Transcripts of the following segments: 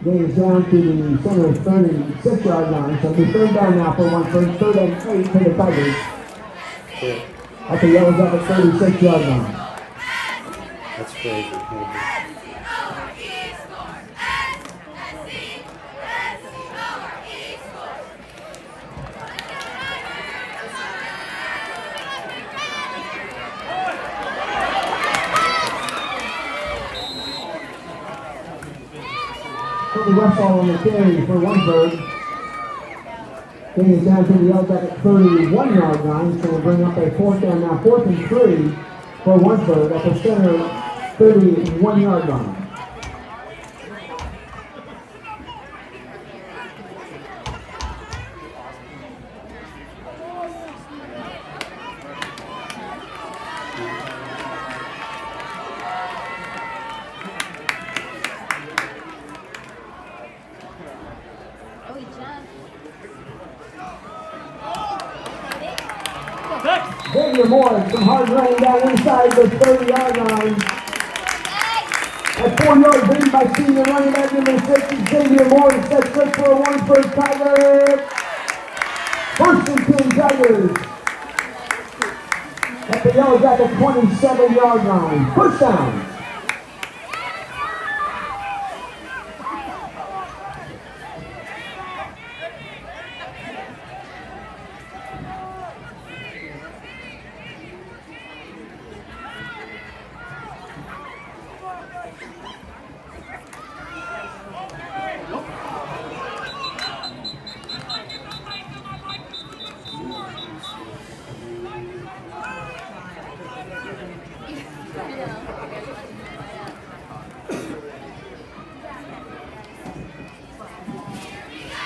Game is down to the center 36-yard line. So it'll be third down now for Warrensburg. Third and 8 for the Tigers. At the Yellowjacket 36-yard line. That's crazy. The left ball on the carry for Warrensburg. Game is down to the Yellowjacket 31-yard line, so we'll bring up a fourth down now, 4th and 3 for Warrensburg at the center 31-yard line. Moore, some hard running down inside the 30-yard line. At 4 yards lead by senior running back number 6, Xavier Moore, sets good for a Warrensburg Tiger. 1st and 10 Tigers. At the Yellowjacket 27-yard line. First down.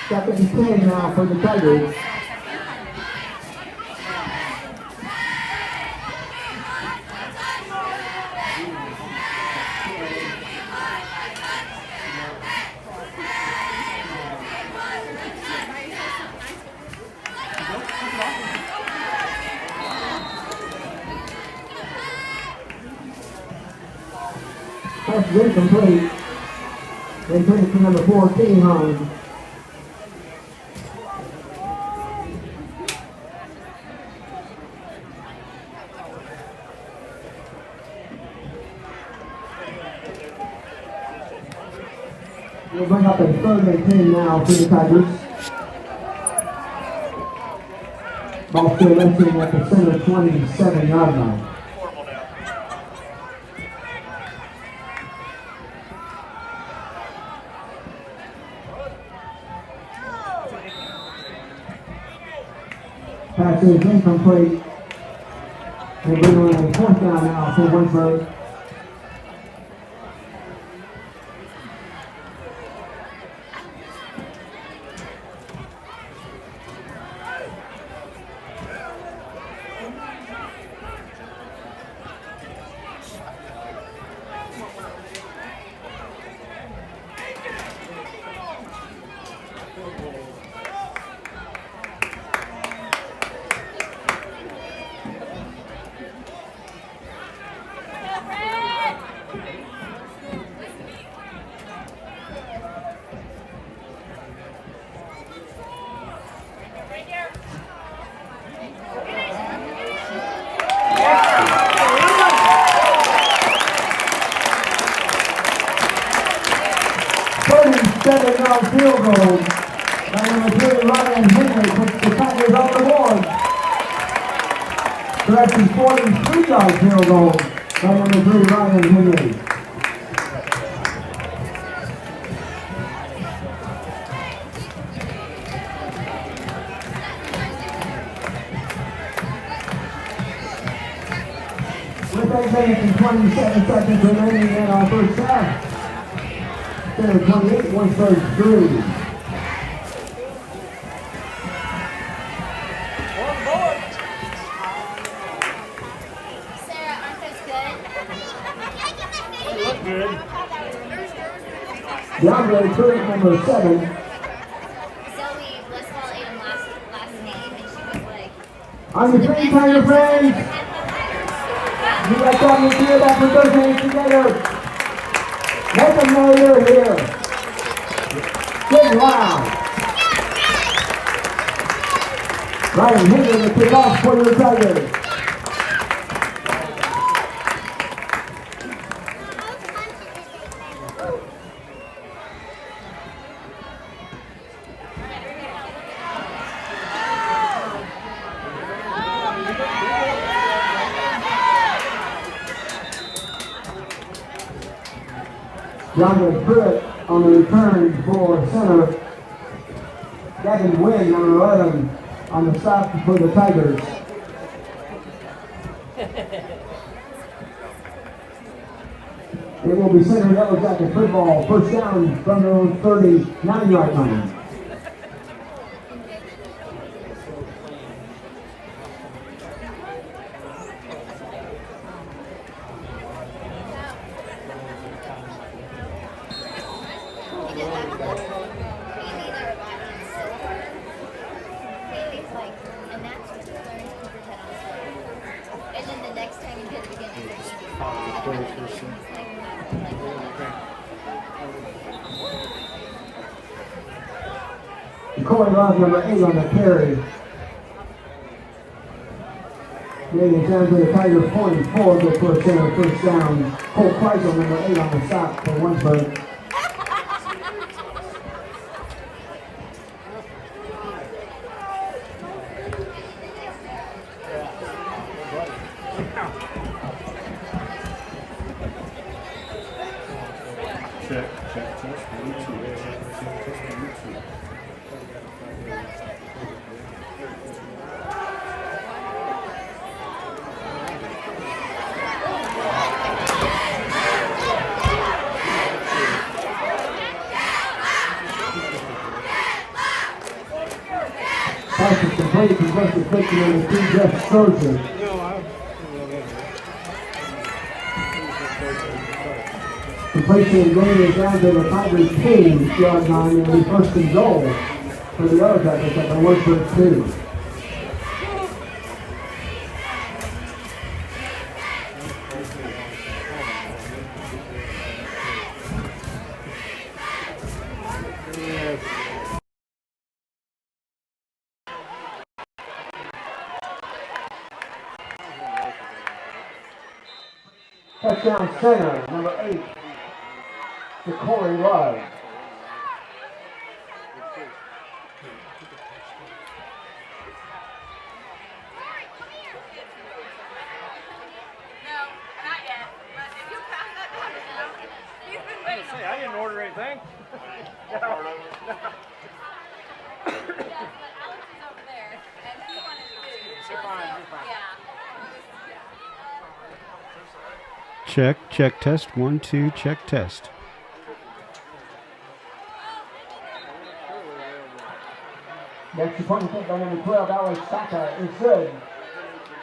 Second and 10 now for the Tigers. Pass is incomplete. They turn it to number 14, Hines. We'll bring up a 3rd and 10 now for the Tigers. Ball still resting at the center 27-yard line. Pass is incomplete. They bring on a 4th down now for Warrensburg. Field goal by number 3, Ryan Henry, puts the Tigers on the board. So that's a 43-yard field goal by number 3, Ryan Henry. With 8 minutes and 27 seconds remaining in our first half. 28, Warrensburg 3. Sarah, aren't those good? They look good. DeAndre Curry, number 7. Zoe Blissfall ate him last game, and she was like, On the same Tiger friends. You got something to do that, put those hands together. Let them know you're here. and loud. Ryan Henry to kick off for your Tigers. Jonathan Pruitt on the return for center. Gavin Wynn, number 11, on the stop for the Tigers. It will be center Yellowjacket Football, first down from their own 39-yard line. Corey Love, number 8 on the carry. Getting it down to the Tiger 44, good for a center, first down. Cole Kreisel, number 8 on the stop for Warrensburg. Pass is complete, converted 50 on the two Jeff Sturgeon. Completion game is down to the Tigers 2-yard line, and will be first and goal for the Yellowjackets at the Warrensburg 2. Touchdown center, number 8, to Corey Love. Say, I didn't order anything. Check, test, 1, 2, check, test. Next point by number 12, Alex Saka is good.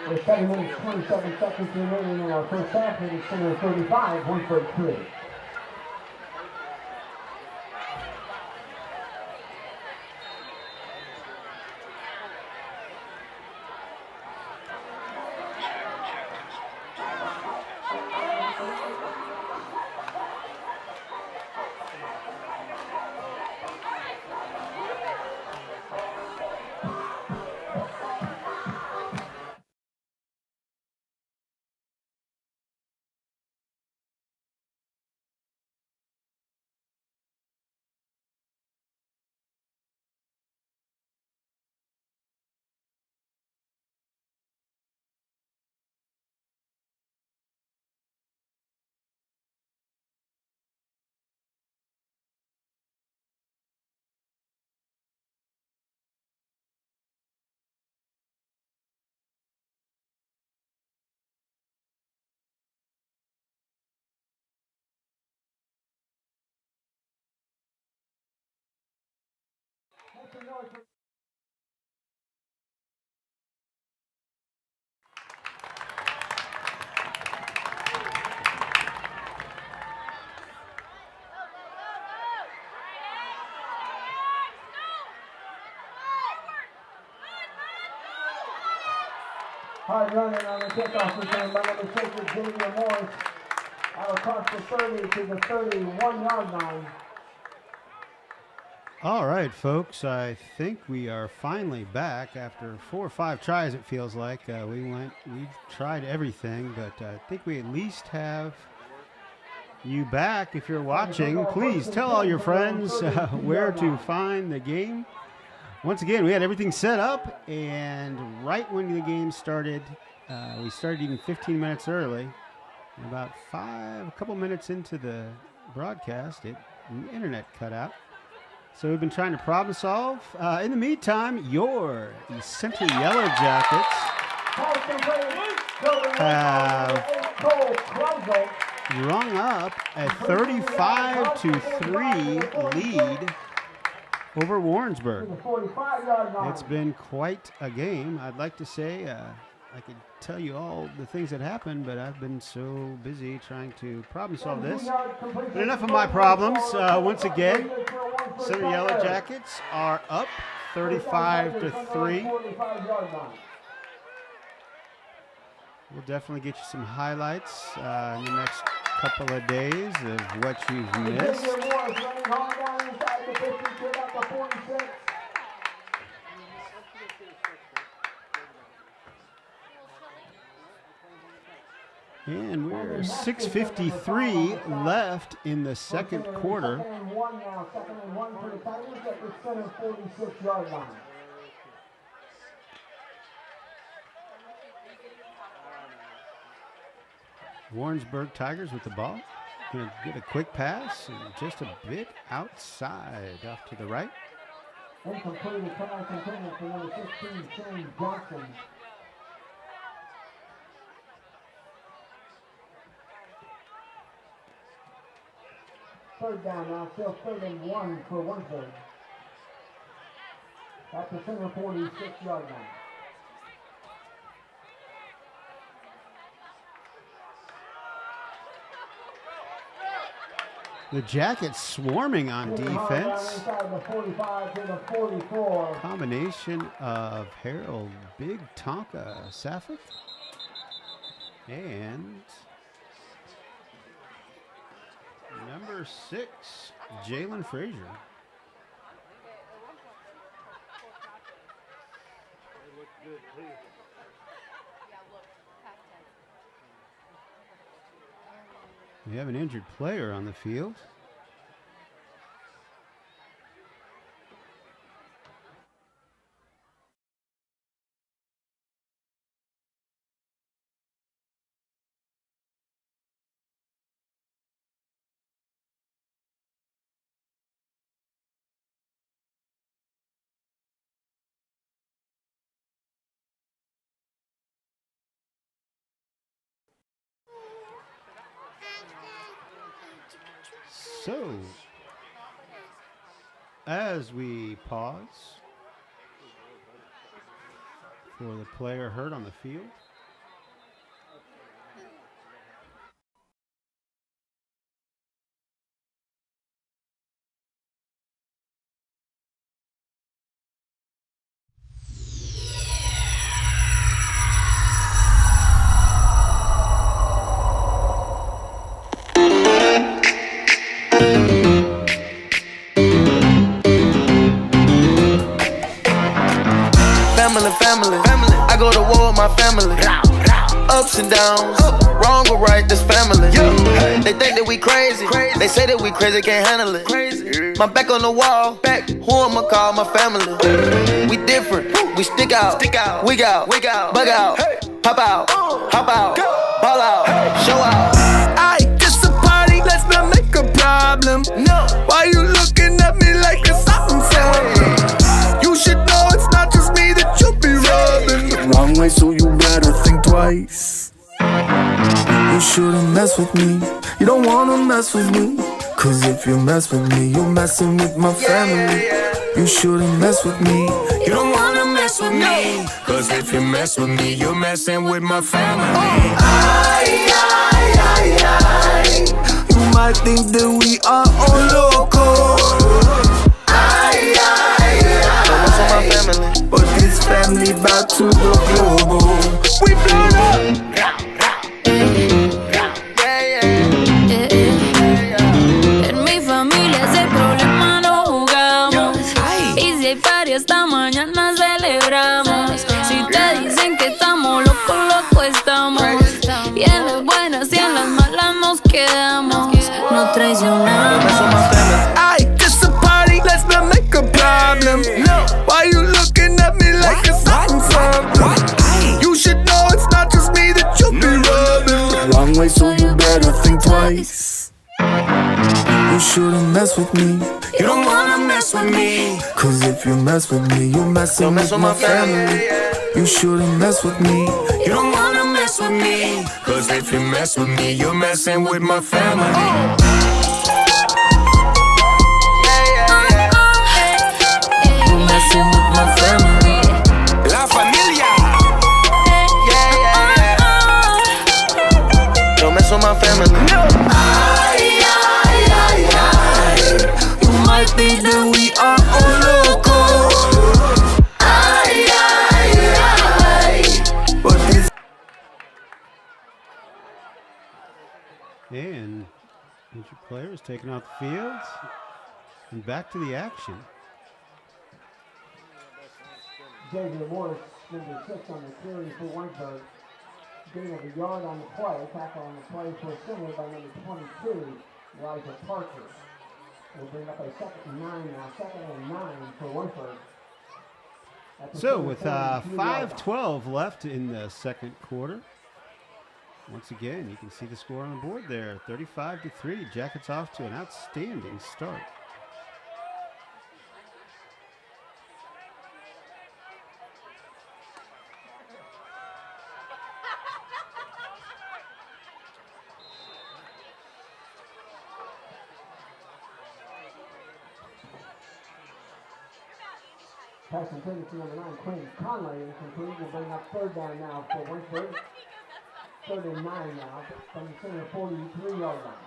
With 7 minutes, 27 seconds remaining in our first half, it is center 35, Warrensburg 3. Hard running on the kickoff return by number 6 is Xavier Morris. Out across the 30 to the 31-yard line. All right, folks, I think we are finally back after 4 or 5 tries, it feels like. We've tried everything, but I think we at least have you back. If you're watching, please tell all your friends where to find the game. Once again, we had everything set up, and right when the game started, we started even 15 minutes early. And about a couple minutes into the broadcast, the internet cut out. So we've been trying to problem solve. In the meantime, your Center Yellowjackets have rung up a 35-3 lead over Warrensburg. It's been quite a game. I'd like to say I could tell you all the things that happened, but I've been so busy trying to problem solve this. But enough of my problems. Once again, Center Yellowjackets are up 35-3. We'll definitely get you some highlights in the next couple of days of what you've missed. And we're 6:53 left in the second quarter. Warrensburg Tigers with the ball. Going to get a quick pass and just a bit outside off to the right. Incomplete pass intended for number 16, Shane Johnson. Third down now, still 3rd and 1 for Warrensburg. At the center 46-yard line. The Jackets swarming on defense. Combination of Harold Big Tonka Safik and number 6, Jalen Frazier. We have an injured player on the field. So, as we pause for the player hurt on the field, family. I go to war with my family. Ups and downs, wrong or right, this family. They think that we crazy. They say that we crazy, can't handle it. My back on the wall, who I'ma call my family? We different, we stick out, wig out, bug out, pop out, hop out, ball out, show out. Aight, this a party, let's not make a problem. No, Why you looking at me like it's something You should know it's not just me that you be rubbing the wrong way, so you better think twice. You shouldn't mess with me, you don't wanna mess with me. Cause if you mess with me, you're messing with my family. You shouldn't mess with me, you don't wanna mess with me. Cause if you mess with me, you're messing with my family. You might think that we are all local. for my family. But this family bout to go global. We blown up. En mi familia ese problema no jugamos. should've messed with my family. Aye, just a party, let's not make a problem. No, why you looking at me like it's something? You should know it's not just me that you be rubbing. Wrong way, so you better think twice. You shouldn't mess with me. You don't wanna mess with me. Cause if you mess with me, you're messing with my family. You shouldn't mess with me. You don't wanna mess with me. Cause if you mess with me, you're messing with my family. You're messing with my family. La familia. Don't mess with my family. No. You might think that we are all loco. But this. And injured players taken off the field and back to the action. Xavier Morris, number 6 on the carry for Warrensburg. Gain of a yard on the play. Tackle on the play for center by number 22, Elijah Parker. We'll bring up a 2nd and 9 now. 2nd and 9 for Warrensburg. So with 5:12 left in the second quarter, once again, you can see the score on the board there, 35-3. Jackets off to an outstanding start. Pass intended to number 9, Quinn Conley, incomplete. Will bring up 3rd down now for Warrensburg. 3rd and 9 now from the center 43-yard line.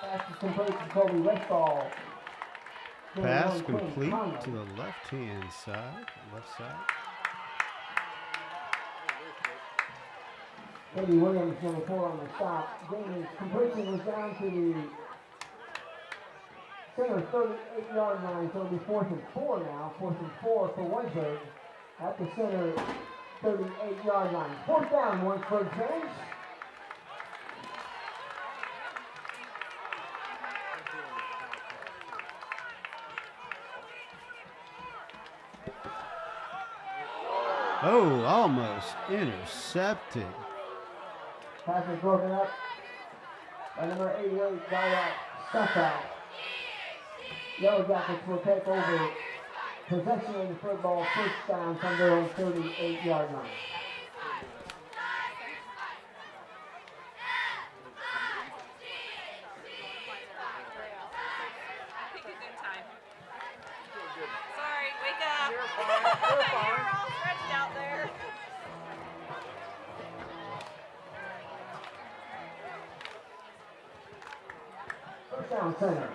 Pass is complete to Kobe Westall. Pass complete to the left-hand side, left side. Eddie Williams, number 4 on the stop. Gain completion was down to the center 38-yard line, so it'll be 4th and 4 now. 4th and 4 for Warrensburg at the center 38-yard line. 4th down, Warrensburg fans. Oh, almost intercepted. Pass is broken up by number 88, Daya Saka. Yellowjackets will take over possession of the football, 1st down from their own 38-yard line. Sorry, wake up. You're all stretched out there. First down center.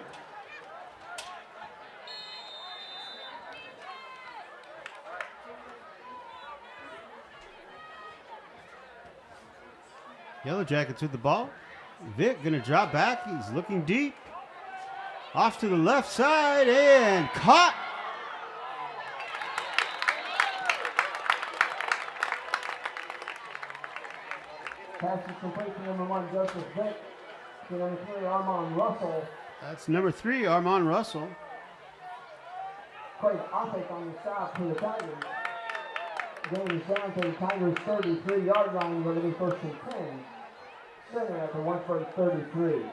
Yellowjackets with the ball. Vic gonna drop back. He's looking deep. Off to the left side and caught. Pass is complete to number 1, Joseph Vick. To number 3, Armand Russell. That's number 3, Armand Russell. Craig Offick on the stop for the Tigers. Gain is down to the Tigers' 33-yard line. Going to be 1st and 10. Center at the Warrensburg 33.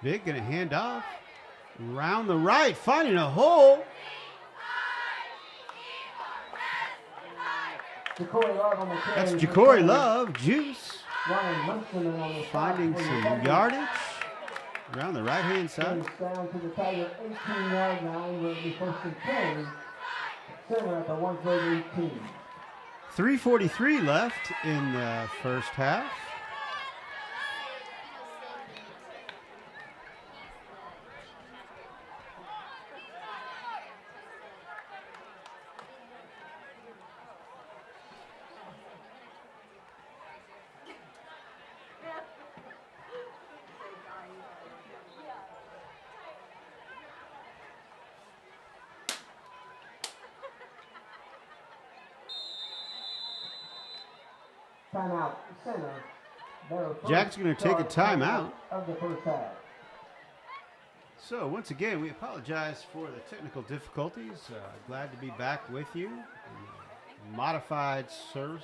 Vic gonna hand off. Round the right, finding a hole. Ja'Cory Love on the carry. That's Ja'Cory Love, Juice. Ryan Munsterman on the stop Finding for the some Tigers. yardage around the right-hand side. Gains down to the Tiger 18-yard line. Will be 1st and 10. Center at the Warrensburg 18. 3:43 left in the first half. Timeout, center. Jack's going to take a timeout. Of the first half. So once again, we apologize for the technical difficulties. Glad to be back with you. Modified service.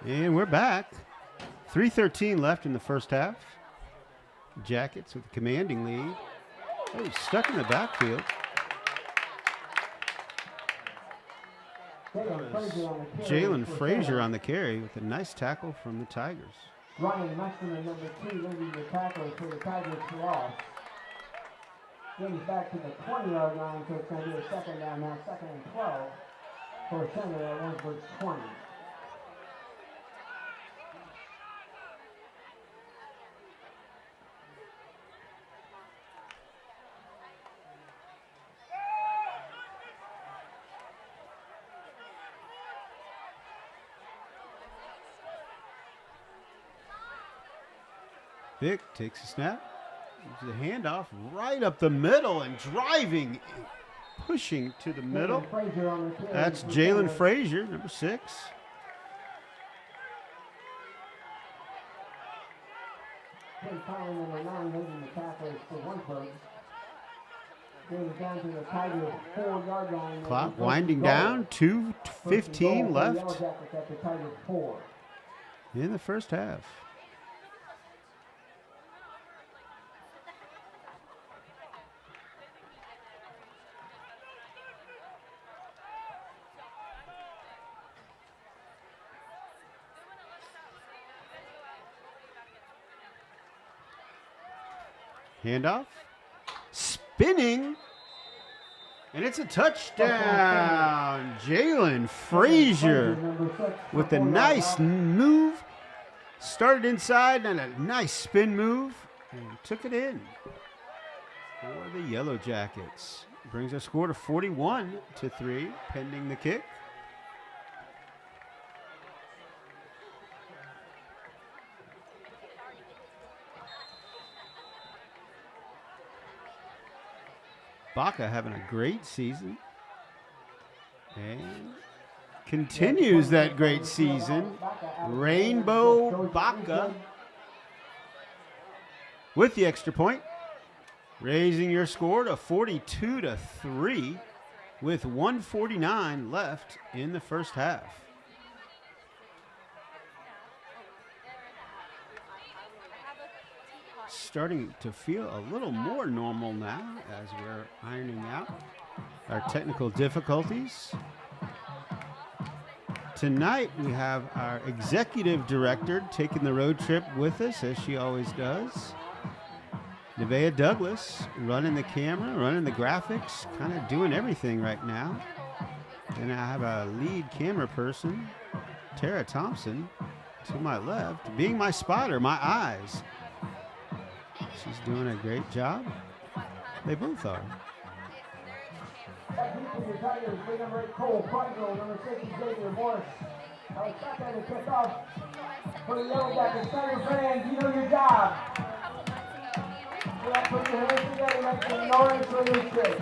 And we're back. 3:13 left in the first half. Jackets with a commanding lead. Oh, stuck in the backfield. Jalen Frazier on the carry with a nice tackle from the Tigers. Ryan Mustin, number 2, leading the tackle for the Tigers loss. Brings back to the 20-yard line, so it's going to be a second down now, 2nd and 12 for center at Warrensburg's 20. Vic takes a snap. The handoff right up the middle and driving, pushing to the middle. That's Jalen Frazier, number 6. Number 9 leading the tackle for Warrensburg. Going down to the Tigers' 4-yard line. Clock winding down. 2:15 left in the first half. Handoff, spinning, and it's a touchdown. Jalen Frazier with a nice move. Started inside and a nice spin move and took it in for the Yellow Jackets. Brings our score to 41-3, pending the kick. Baca having a great season and continues that great season. Rainbow Baca with the extra point, raising your score to 42-3 with 1:49 left in the first half. Starting to feel a little more normal now as we're ironing out our technical difficulties. Tonight we have our executive director taking the road trip with us, as she always does. Nevaeh Douglas running the camera, running the graphics, kind of doing everything right now. Then I have a lead camera person, Tara Thompson, to my left, being my spotter, my eyes. She's doing a great job. They both are. Number 8, Cole Prindle, number 6, Xavier Morris. Second to kick off for the Yellowjackets. Tiger fans, you know your job. Put your hands together, make some noise for this kid.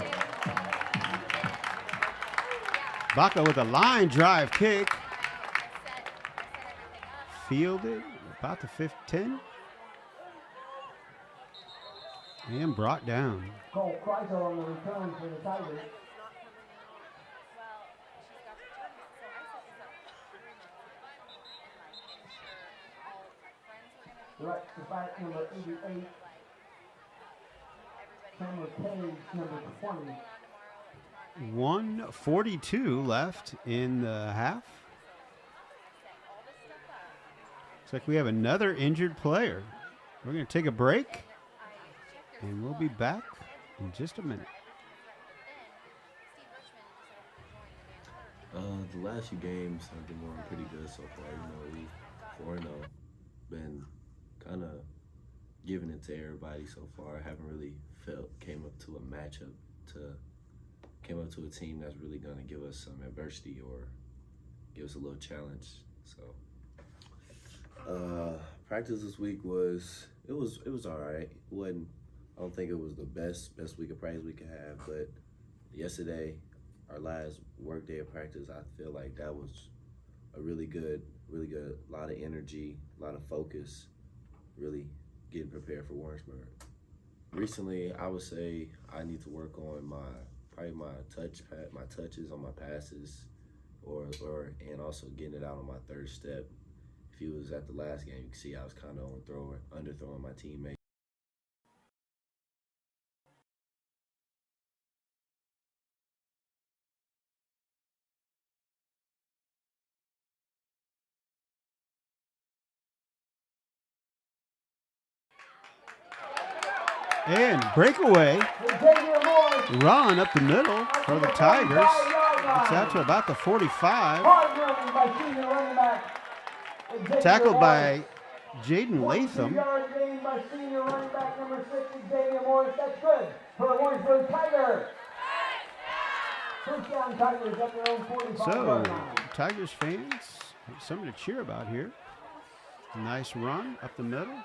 Baca with a line drive kick. Fielded about the 10. And brought down. Cole Kreisel on the return for the Tigers. Directs the back, number 88. Cameron Page, number 20. 1:42 left in the half. Looks like we have another injured player. We're going to take a break, and we'll be back in just a minute. The last few games have been going pretty good so far. We 4-0, been kind of giving it to everybody so far. I haven't really came up to a team that's really going to give us some adversity or give us a little challenge. So practice this week was all right. I don't think it was the best week of practice we could have, but yesterday, our last work day of practice, I feel like that was a really good, a lot of energy, a lot of focus, really getting prepared for Warrensburg. Recently, I would say I need to work on my touches on my passes, and also getting it out on my third step. If you was at the last game, you can see I was kind of underthrowing my teammate. And breakaway run up the middle for the Tigers. It's out to about the 45. Tackled by Jaden Latham. Gain by senior running back number 6, Xavier Morris. That's good for the Warrensburg Tigers. First down, Tigers at their own 45. So, Tigers fans, something to cheer about here. Nice run up the middle.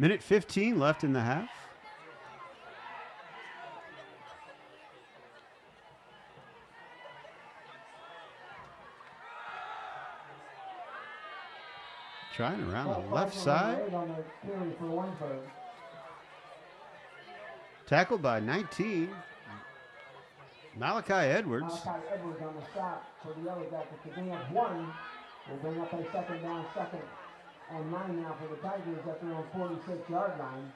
Minute 15 left in the half. Trying around the left side. Tackled by 19. Malachi Edwards. Malachi Edwards on the stop for the Yellowjackets. The gain of 1 will bring up a second down, second and 9 now for the Tigers at their own 46-yard line.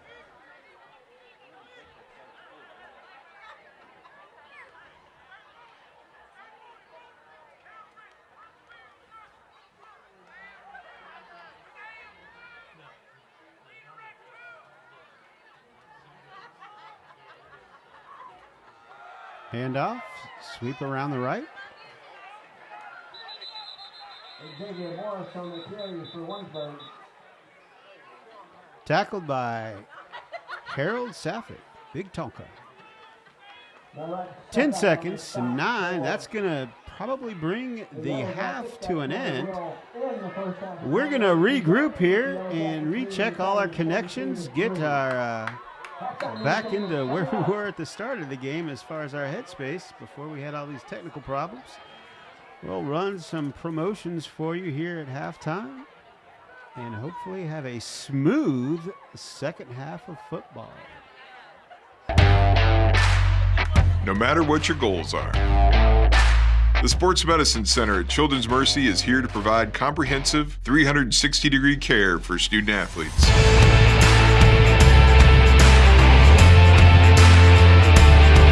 Handoff, sweep around the right. Xavier Morris on the carry for Warrensburg. Tackled by Harold Saffett. Big Tonka. 10 seconds to 9. That's going to probably bring the half to an end. We're going to regroup here and recheck all our connections, get our back into where we were at the start of the game as far as our headspace before we had all these technical problems. We'll run some promotions for you here at halftime and hopefully have a smooth second half of football. No matter what your goals are, the Sports Medicine Center at Children's Mercy is here to provide comprehensive 360-degree care for student athletes.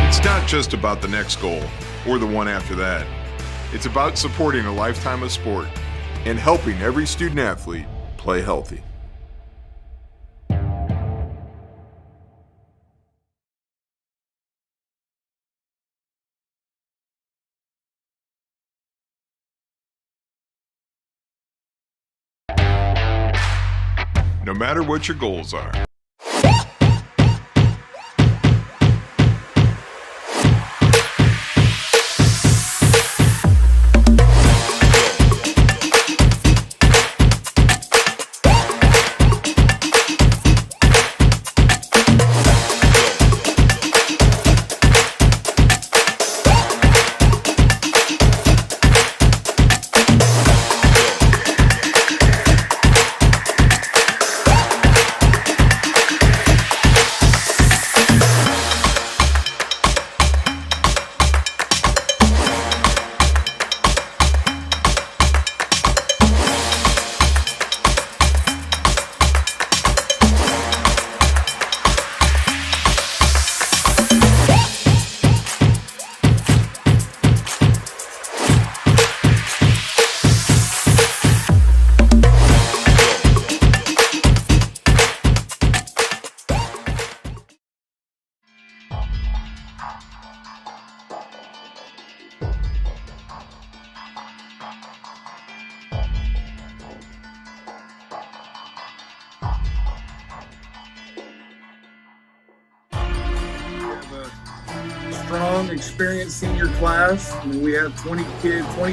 It's not just about the next goal or the one after that. It's about supporting a lifetime of sport and helping every student athlete play healthy. No matter what your goals are. strong, experienced senior class. I mean, we have 20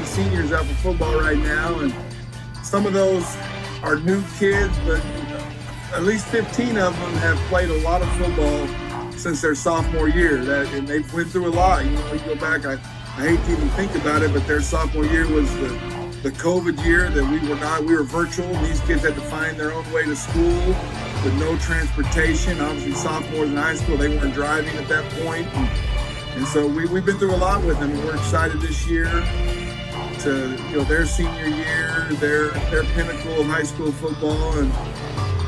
seniors out for football right now, and some of those are new kids, but at least 15 of them have played a lot of football since their sophomore year. And they've went through a lot. You know, you go back, I hate to even think about it, but their sophomore year was the COVID year that we were virtual. These kids had to find their own way to school with no transportation. Obviously, sophomores in high school, they weren't driving at that point. And so we've been through a lot with them. We're excited this year to, their senior year, their pinnacle of high school football, and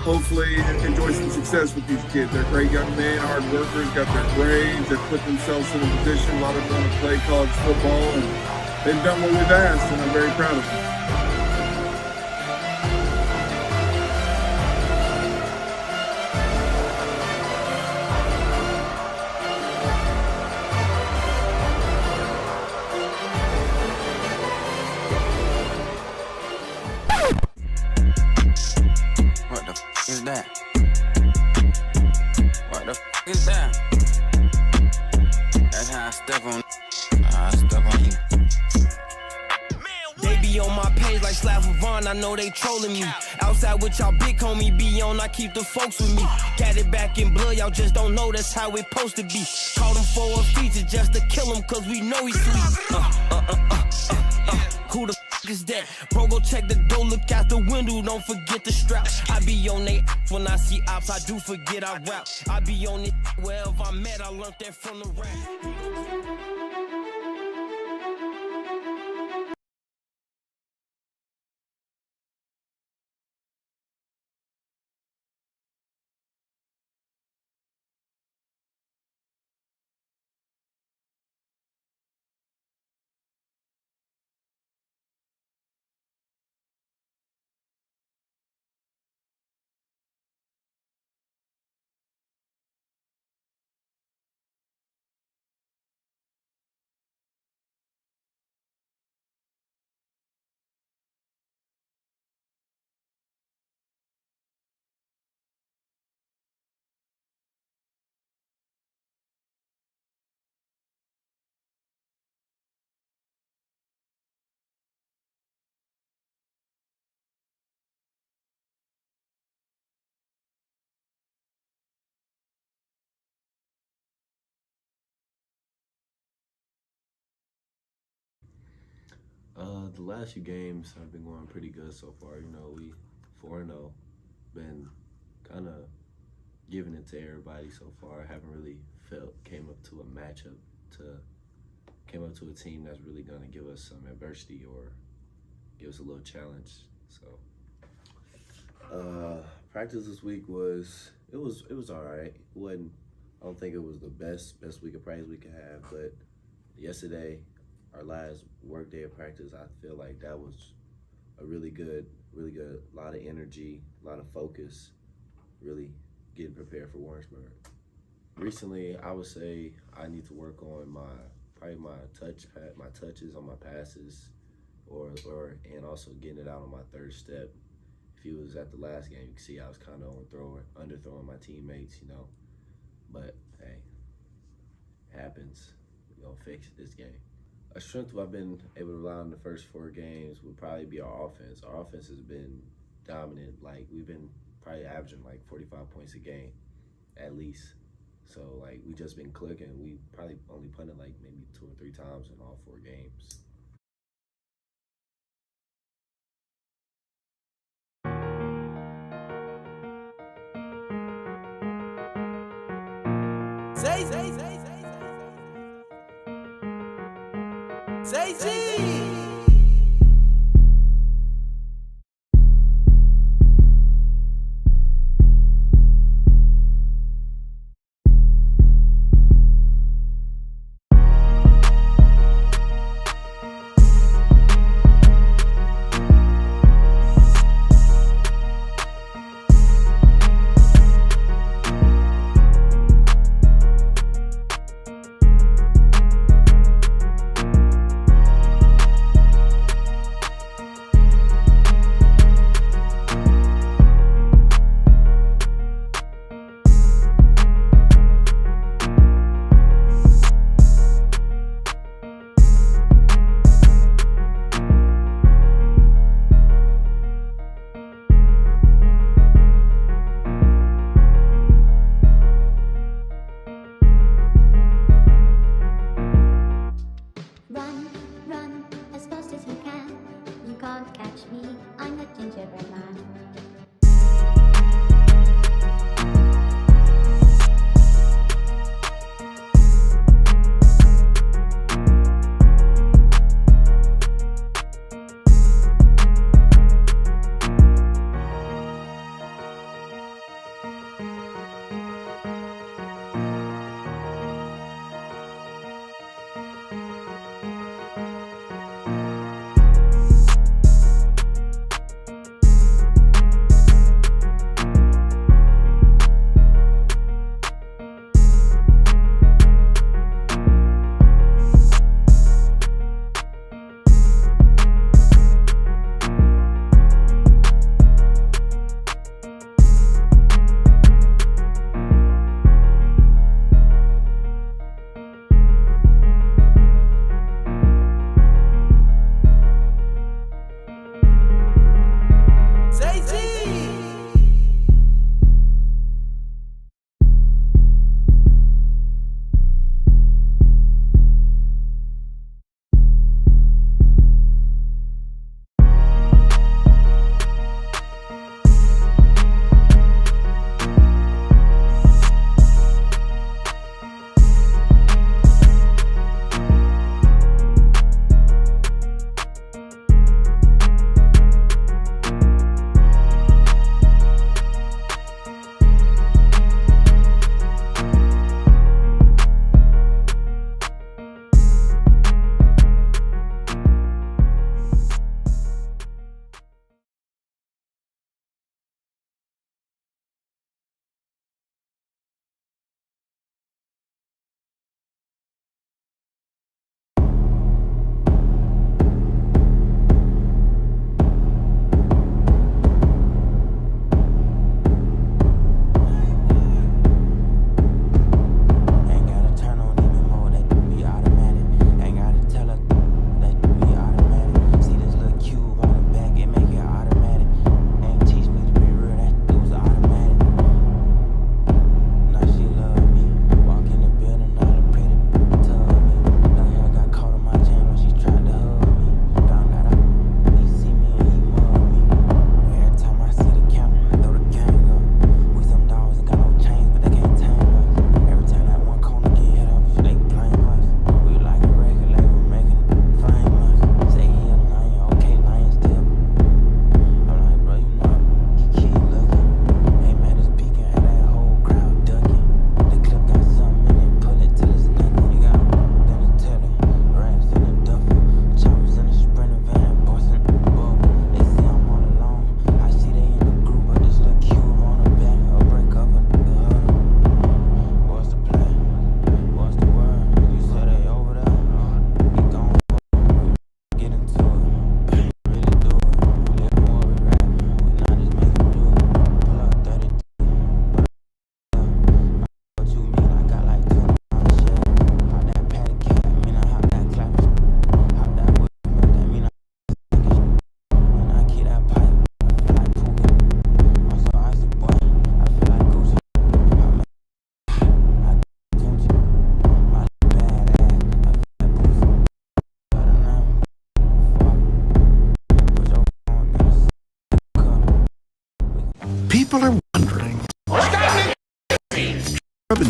hopefully enjoy some success with these kids. They're great young men, hard workers, got their grades, they've put themselves in a position. A lot of them want to play college football, and they've done what we've asked, and I'm very proud of them. What the f is that? What the f is that? That's how I step on. I step on you. They be on my page like Slav Vaughn, I know they trolling me. Outside with y'all big homie be on, I keep the folks with me. Got it back in blood, y'all just don't know that's how it supposed to be. Called him for a feature just to kill him cause we know he sleep. Who the f is that? Bro, go check the door, look out the window, don't forget the strap. I be on they when I see ops, I do forget I rap. I be on it wherever I'm at, I learned that from the rap. The last few games have been going pretty good so far. We 4-0, been kind of giving it to everybody so far. I haven't really came up to a team that's really gonna give us some adversity or give us a little challenge. So practice this week was all right. I don't think it was the best week of practice we could have, but yesterday, our last work day of practice, I feel like that was a really good, a lot of energy, a lot of focus, really getting prepared for Warrensburg. Recently, I would say I need to work on my touches on my passes, and also getting it out on my third step. If you was at the last game, you can see I was kind of underthrowing my teammates, But hey, it happens. We're gonna fix it this game. A strength I've been able to rely on the first 4 games would probably be our offense. Our offense has been dominant. Like, we've been probably averaging like 45 points a game, at least. So, like, we just been clicking. We probably only punted like maybe 2 or 3 times in all 4 games. Say,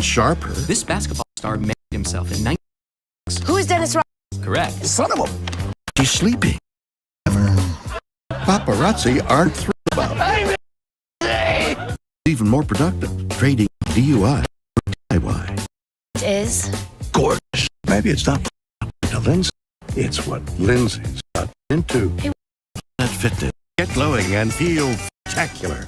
and sharper. This basketball star married himself in 19. Who is Dennis Rodman? Correct. Son of a... She's sleeping. Paparazzi aren't thrilled about it. Even more productive, trading DUI for DIY. It is Gorgeous. Maybe it's not to Lindsay. It's what Lindsay's got into. That fitness. Get glowing and feel spectacular.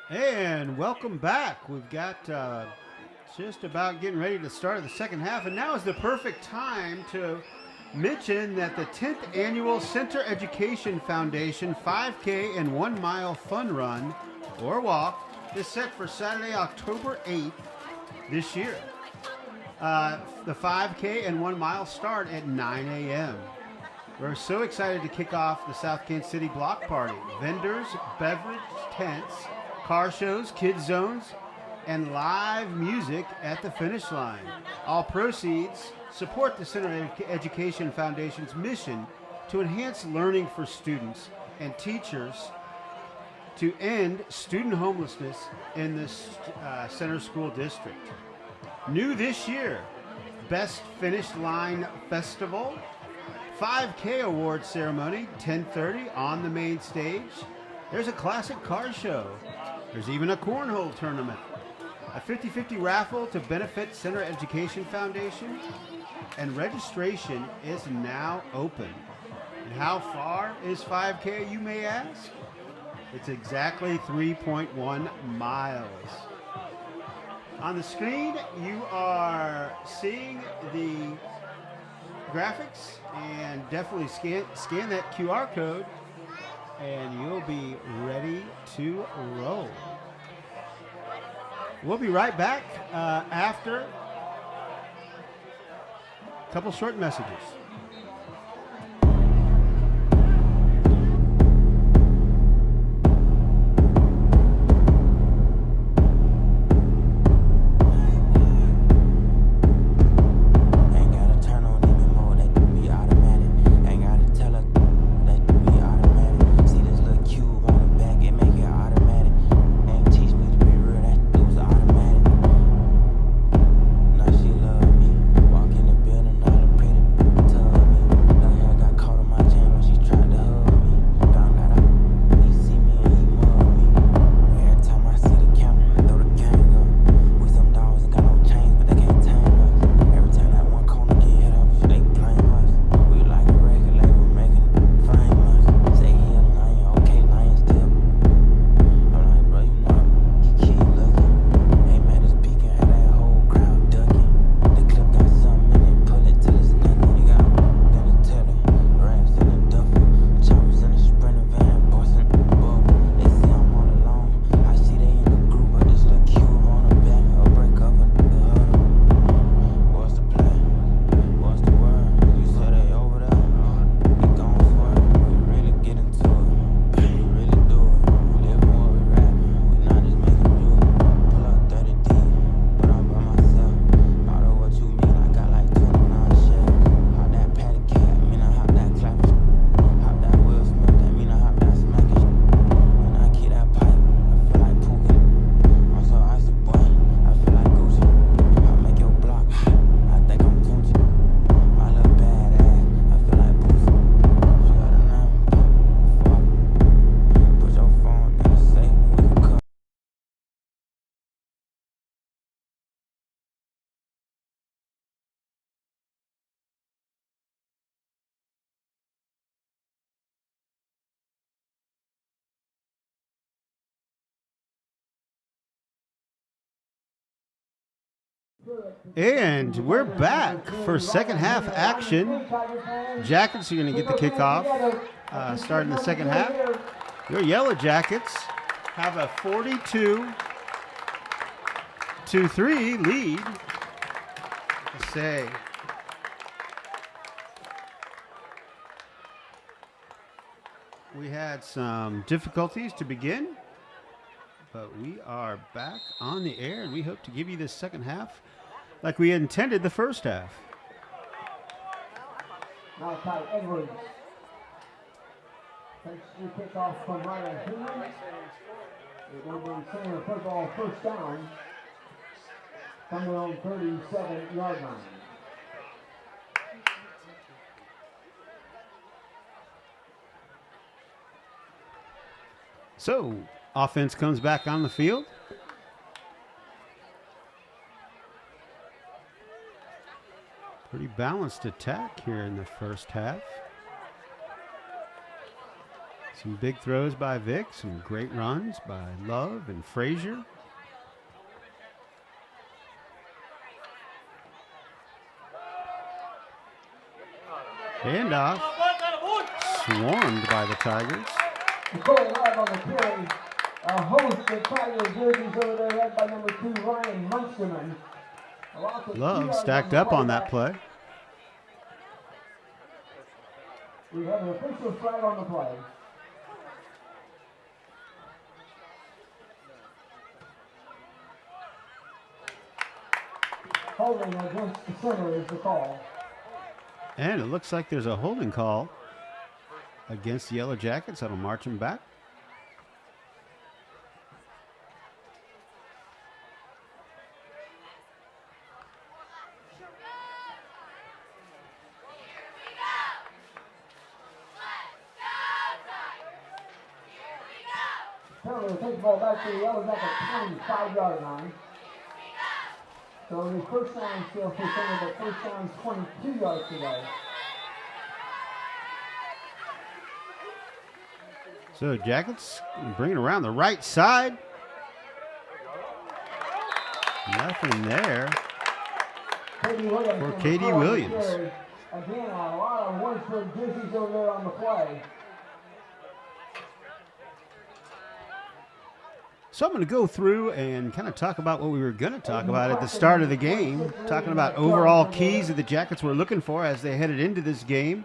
And welcome back. We've got just about getting ready to start the second half, and now is the perfect time to mention that the 10th annual Center Education Foundation 5K and 1 mile fun run or walk is set for Saturday, October 8th this year. The 5K and 1 mile start at 9 a.m. We're so excited to kick off the South Kansas City Block Party. Vendors, beverage tents, car shows, kids zones, and live music at the finish line. All proceeds support the Center Education Foundation's mission to enhance learning for students and teachers to end student homelessness in the Center School District. New this year, Best Finish Line Festival, 5K award ceremony, 10:30 on the main stage. There's a classic car show. There's even a cornhole tournament, a 50-50 raffle to benefit Center Education Foundation, and registration is now open. And how far is 5K, you may ask? It's exactly 3.1 miles. On the screen, you are seeing the graphics, and definitely scan that QR code and you'll be ready to roll. We'll be right back after a couple short messages. And we're back for second half action. Jackets are going to get the kickoff starting the second half. Your Yellow Jackets have a 42-3 lead. To say, we had some difficulties to begin, but we are back on the air, and we hope to give you this second half like we intended the first half. Malachi Edwards takes the kickoff from Ryan Hoover. It will be Center football first down from their own 37-yard line. So, offense comes back on the field. Pretty balanced attack here in the first half. Some big throws by Vic, some great runs by Love and Frazier. Handoff, swarmed by the Tigers. Going live on the play, a host of Tiger jerseys over there, led by number 2, Ryan Munsterman. Love stacked up on that play. We have an official flag on the play. Holding against the center is the call. And it looks like there's a holding call against the Yellow Jackets. That'll march them back. Taylor will take the ball back to the Yellow Jacket 25-yard line. So the first down still for Taylor, but first down 22 yards today. So Jackets bring it around the right side. Nothing there for Katie Williams. Again, a lot of Warrensburg jerseys over there on the play. So I'm going to go through and kind of talk about what we were going to talk about at the start of the game, talking about overall keys that the Jackets were looking for as they headed into this game.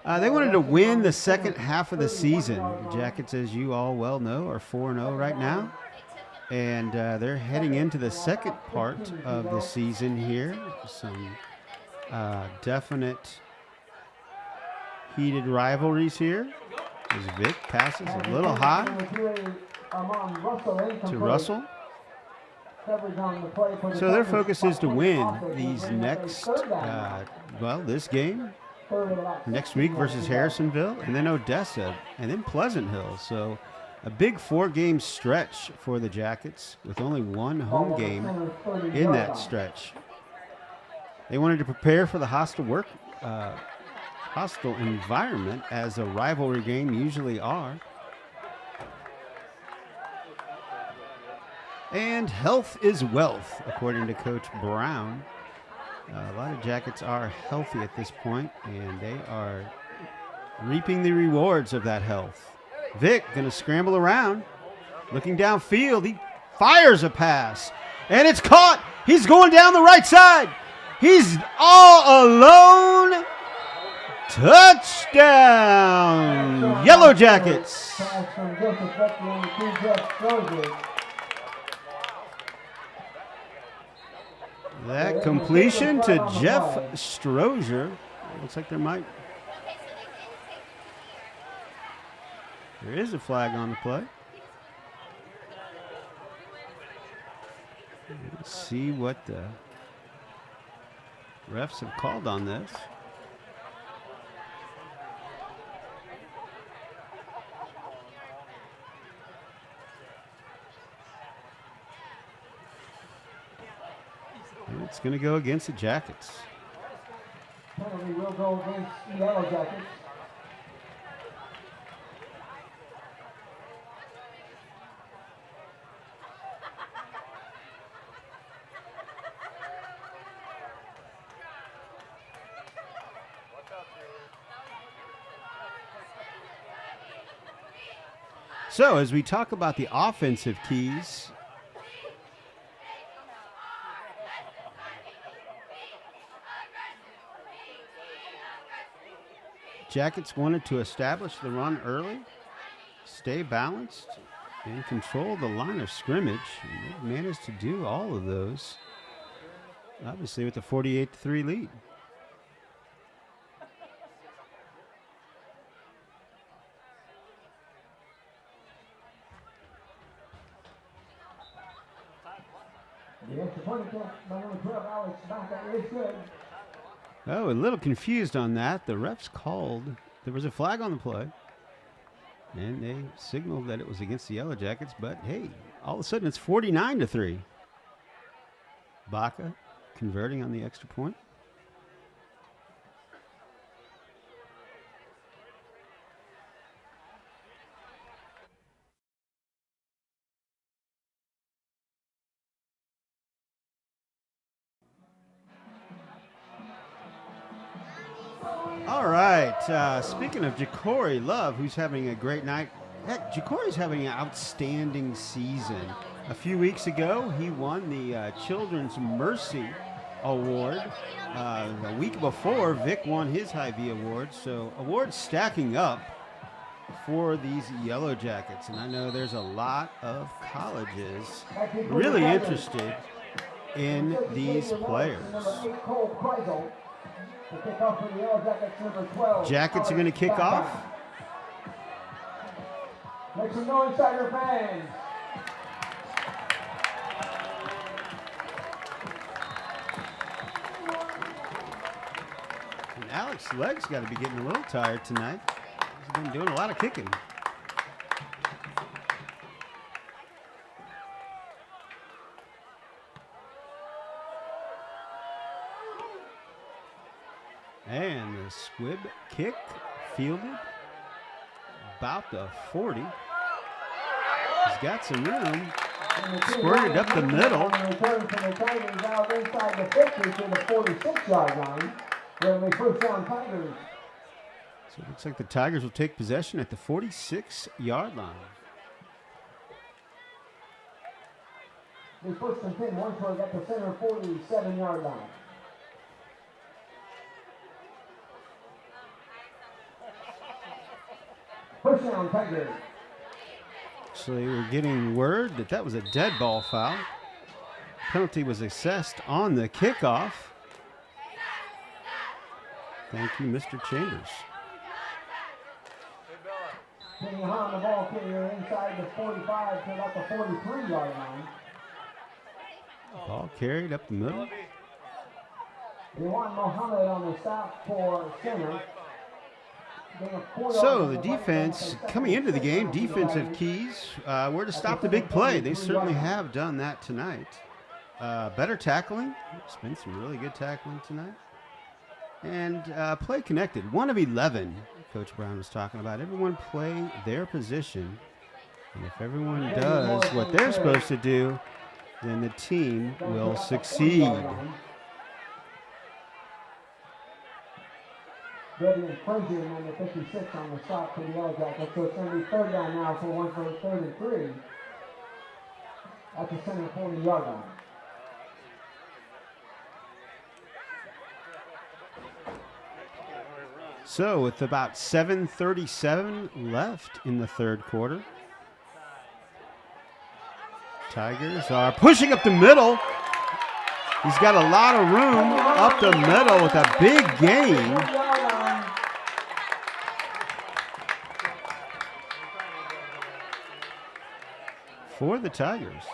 They wanted to win the second half of the season. The Jackets, as you all well know, are 4-0 right now. And they're heading into the second part of the season here. Some definite heated rivalries here. As Vic passes a little high to Russell. So their focus is to win these next, this game next week versus Harrisonville, and then Odessa, and then Pleasant Hill. So a big 4-game stretch for the Jackets with only one home game in that stretch. They wanted to prepare for the hostile environment as a rivalry game usually are. And health is wealth, according to Coach Brown. A lot of Jackets are healthy at this point, and they are reaping the rewards of that health. Vic going to scramble around, looking downfield. He fires a pass, and it's caught. He's going down the right side. He's all alone. Touchdown, Yellow Jackets. That completion to Jeff Strozier. Looks like there is a flag on the play. Let's see what the refs have called on this. And it's going to go against the Jackets. Penalty will go against the Yellow Jackets. So as we talk about the offensive keys, Jackets wanted to establish the run early, stay balanced, and control the line of scrimmage. And they've managed to do all of those, obviously with a 48-3 lead. The extra point attempt by number 12, Alex Baca, is good. Oh, a little confused on that. The refs called. There was a flag on the play, and they signaled that it was against the Yellow Jackets. But hey, all of a sudden it's 49-3. Baca converting on the extra point. right. Speaking of Ja'Cory Love, who's having a great night. Heck, Ja'Cory's having an outstanding season. A few weeks ago, he won the Children's Mercy Award. A week before, Vic won his Hy-Vee award. So awards stacking up for these Yellow Jackets. And I know there's a lot of colleges really interested in these players. Jackets are going to kick off. Make some noise, Tiger fans. And Alex's legs got to be getting a little tired tonight. He's been doing a lot of kicking. And the squib kick fielded about the 40. He's got some room. Squirted up the middle. Return from the Tigers out inside the 50 to the 46-yard line. Where they first down Tigers. So it looks like the Tigers will take possession at the 46-yard line. They first and 10, Warrensburg at the center 47-yard line. First down, Tigers. Actually, we're getting word that was a dead ball foul. Penalty was assessed on the kickoff. Thank you, Mr. Chambers. Kenny Hahn, the ball carrier inside the 45 to about the 43-yard line. Ball carried up the middle. Dewan Mohammed on the stop for center. So the defense coming into the game, defensive keys were to stop the big play. They certainly have done that tonight. Better tackling. There's been some really good tackling tonight. And play connected. 1 of 11, Coach Brown was talking about. Everyone play their position. And if everyone does what they're supposed to do, then the team will succeed. Devian Frazier on the 56 on the stop for the Yellow Jackets. So it's going to be third down now for Warrensburg, 3rd and 3 at the center 40-yard line. So with about 7:37 left in the third quarter, Tigers are pushing up the middle. He's got a lot of room up the middle with a big gain. For the Tigers.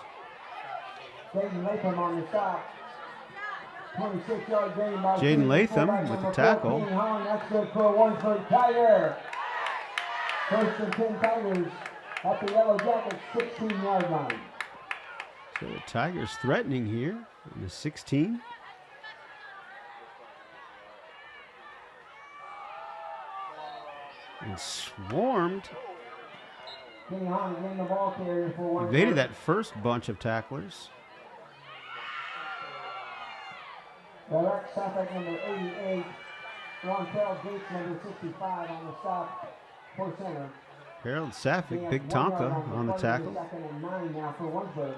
Jaden Latham on the stop. 26-yard gain by Jaden Latham with the tackle. That's good for Warrensburg Tiger. First and 10 Tigers at the Yellow Jackets 16-yard line. So the Tigers threatening here in the 16. And swarmed. Evaded that first bunch of tacklers. Direct Suffolk number 88. Rontel Gates number 65 on the stop for center. Harold Safik, Big Tonka on the tackle. Second and 9 now for Warrensburg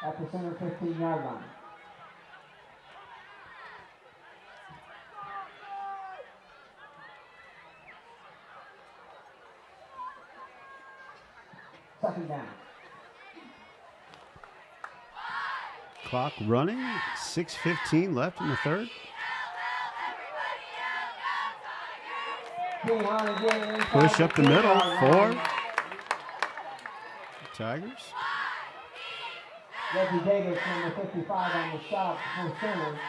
at the center 15-yard line. Second down. Clock running, 6:15 left in the third. Push up the middle for Tigers. Reggie Davis, number 55 on the stop for center.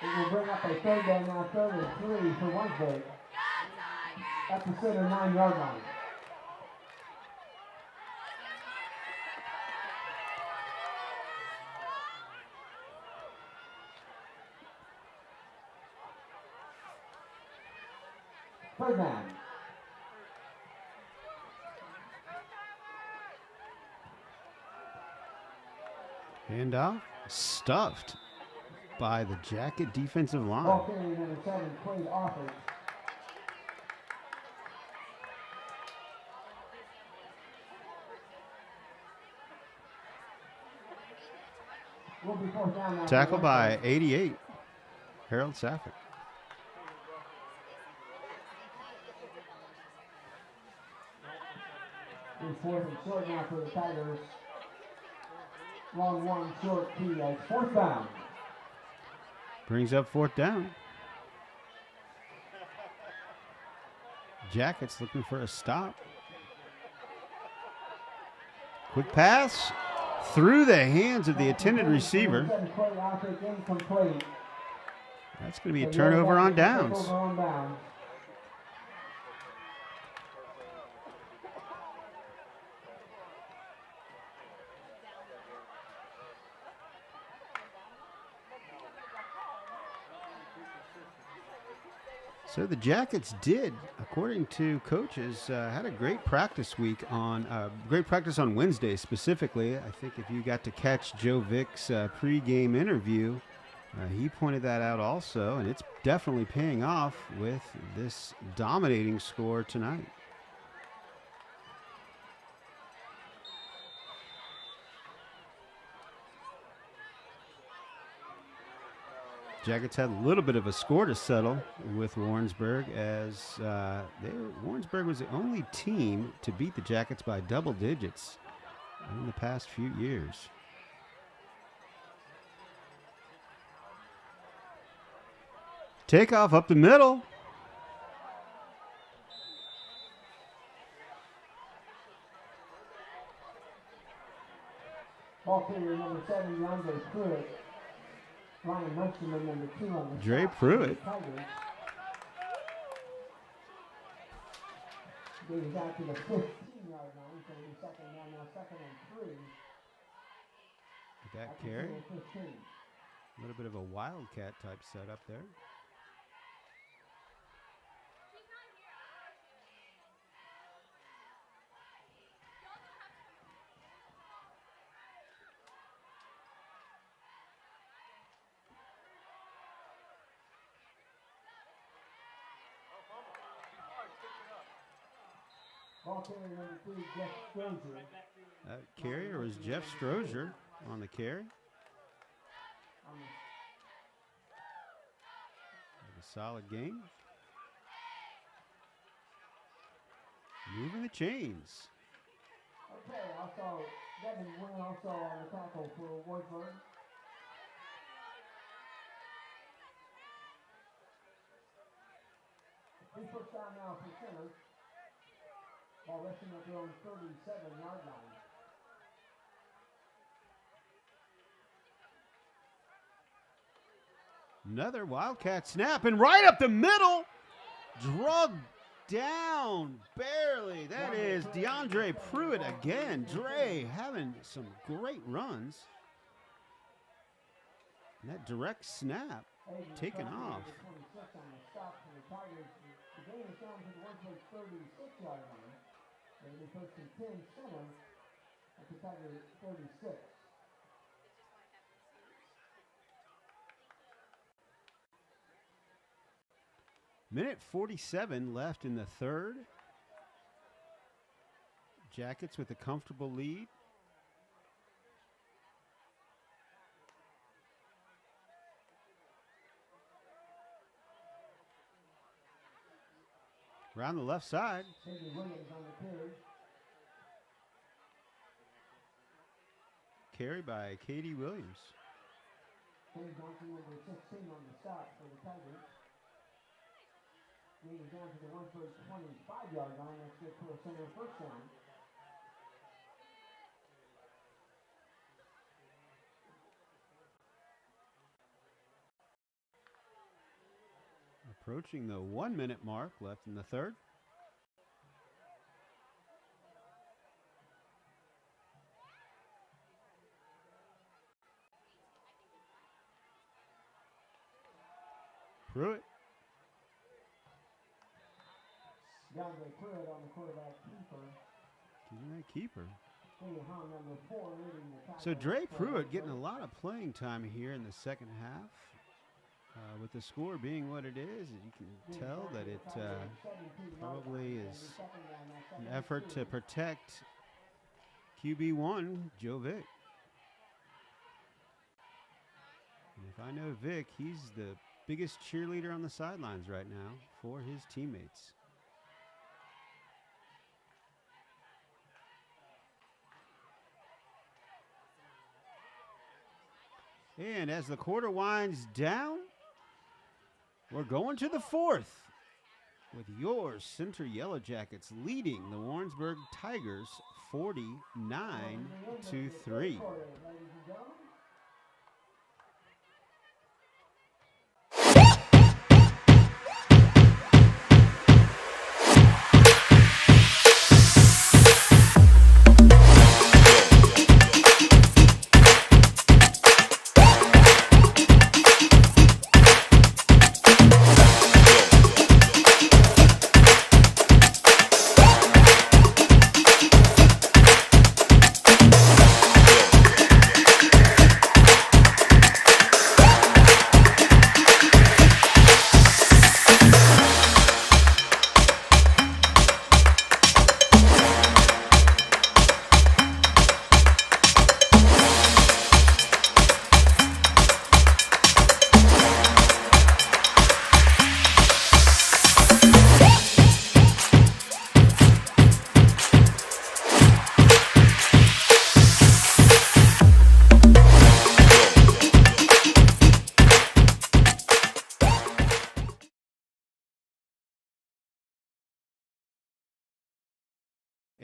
It will bring up a third down now, 3rd and 3 for Warrensburg at the center 9-yard line. Third down. Handoff stuffed by the Jacket defensive line. Ball carrier number 7, Quade Offord. Will be fourth down now. Tackle by 88, Harold Safford. It's fourth and short now for the Tigers. Long one, short two, that's fourth down. Brings up fourth down. Jackets looking for a stop. Quick pass through the hands of the intended receiver. That's going to be a turnover on downs. So the Jackets did, according to coaches, had a great practice week on Wednesday specifically. I think if you got to catch Joe Vick's pregame interview, he pointed that out also, and it's definitely paying off with this dominating score tonight. Jackets had a little bit of a score to settle with Warrensburg, as Warrensburg was the only team to beat the Jackets by double digits in the past few years. Takeoff up the middle. Ball carrier number 7, Yonder Pruitt. Ryan Munsterman, number 2 on the Dre stop. Pruitt. Goes out to the 15-yard line, so it'll be second down now, second and 3. That carry. A little bit of a wildcat type setup there. Ball carrier number 3, Jeff Strozier. That carrier was Jeff Strozier on the carry. A solid game. Moving the chains. Okay, also Devin Wynn also on the tackle for Warrensburg. He puts down now for center. Ball resting at their own 37-yard line. Another wildcat snap, and right up the middle, drugged down barely. That is DeAndre Pruitt again. Dre having some great runs. And that direct snap taken off. The game is down to the Warrensburg 36-yard line. They'll be first and 10 center at the Tiger 36. Minute 47 left in the third. Jackets with a comfortable lead. Around the left side. Carry by Katie Williams. Number 16 on the stop for the Tigers. Moving down to the Warrensburg 25-yard line. That's good for a center first down. Approaching the 1 minute mark left in the third. Pruitt. DeAndre Pruitt on the quarterback keeper. Keeping that keeper. Number 4 leading the So Dre Pruitt getting a lot of playing time here in the second half. With the score being what it is, you can tell that it probably is an effort to protect QB1, Joe Vick. And if I know Vic, he's the biggest cheerleader on the sidelines right now for his teammates. And as the quarter winds down, we're going to the fourth with your Center Yellowjackets leading the Warrensburg Tigers 49-3.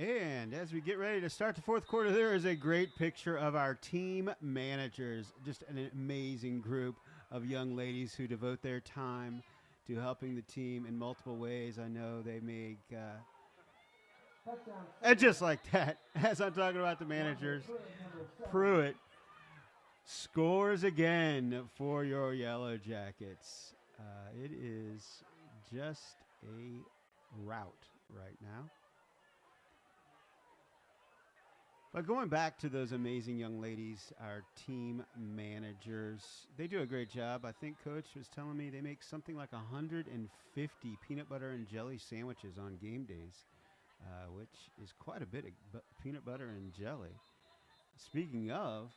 And as we get ready to start the fourth quarter, there is a great picture of our team managers. Just an amazing group of young ladies who devote their time to helping the team in multiple ways. I know they make, and just like that, as I'm talking about the managers, Pruitt scores again for your Yellow Jackets. It is just a rout right now. But going back to those amazing young ladies, our team managers, they do a great job. I think Coach was telling me they make something like 150 peanut butter and jelly sandwiches on game days, which is quite a bit of peanut butter and jelly. Speaking of,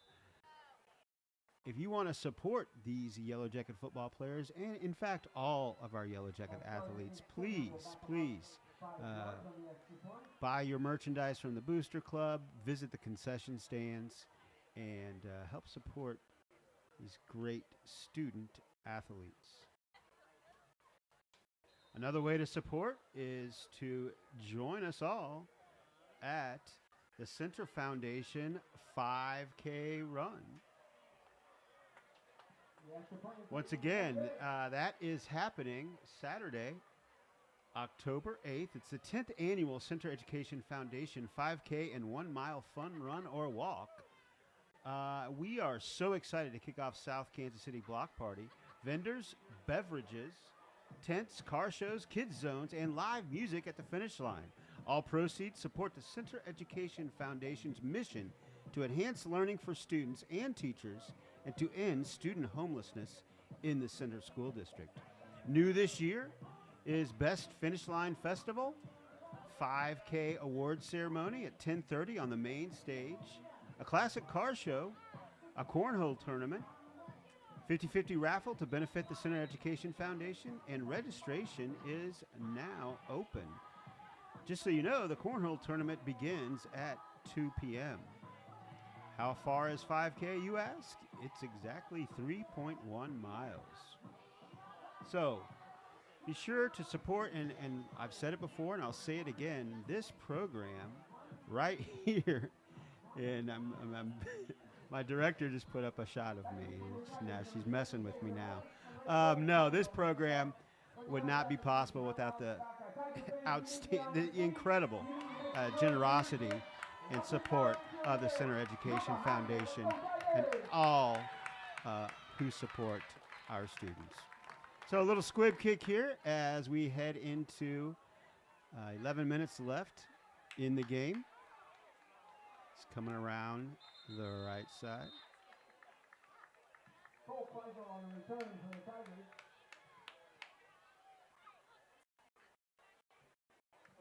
if you want to support these Yellow Jacket football players, and in fact all of our Yellow Jacket athletes, please buy your merchandise from the Booster Club, visit the concession stands, and help support these great student athletes. Another way to support is to join us all at the Center Foundation 5K run. Once again, that is happening Saturday, October 8th. It's the 10th annual Center Education Foundation 5K and 1 mile fun run or walk. We are so excited to kick off South Kansas City Block Party. Vendors, beverages, tents, car shows, kids zones, and live music at the finish line. All proceeds support the Center Education Foundation's mission to enhance learning for students and teachers and to end student homelessness in the Center School District. New this year is Best Finish Line Festival, 5K award ceremony at 10:30 on the main stage, a classic car show, a cornhole tournament, 50-50 raffle to benefit the Center Education Foundation, and registration is now open. Just so you know, the cornhole tournament begins at 2 p.m. How far is 5K, you ask? It's exactly 3.1 miles. So be sure to support, and I've said it before and I'll say it again, this program right here, and my director just put up a shot of me. Now she's messing with me now. No, this program would not be possible without the incredible generosity and support of the Center Education Foundation and all who support our students. So a little squib kick here as we head into 11 minutes left in the game. It's coming around the right side. Cole Kleiser on the return for the Tigers.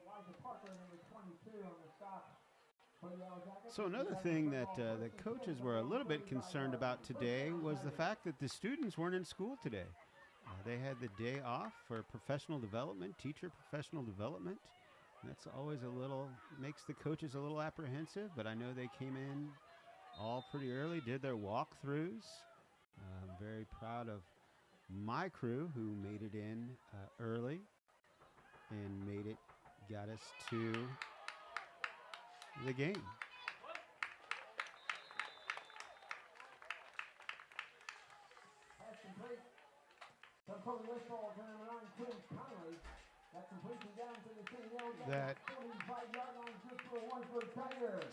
Elijah Parker, number 22 on the stop. So another thing that the coaches were a little bit concerned about today was the fact that the students weren't in school today. They had the day off for professional development, teacher professional development. That's always makes the coaches a little apprehensive, but I know they came in all pretty early, did their walkthroughs. I'm very proud of my crew who made it in early and got us to the game. That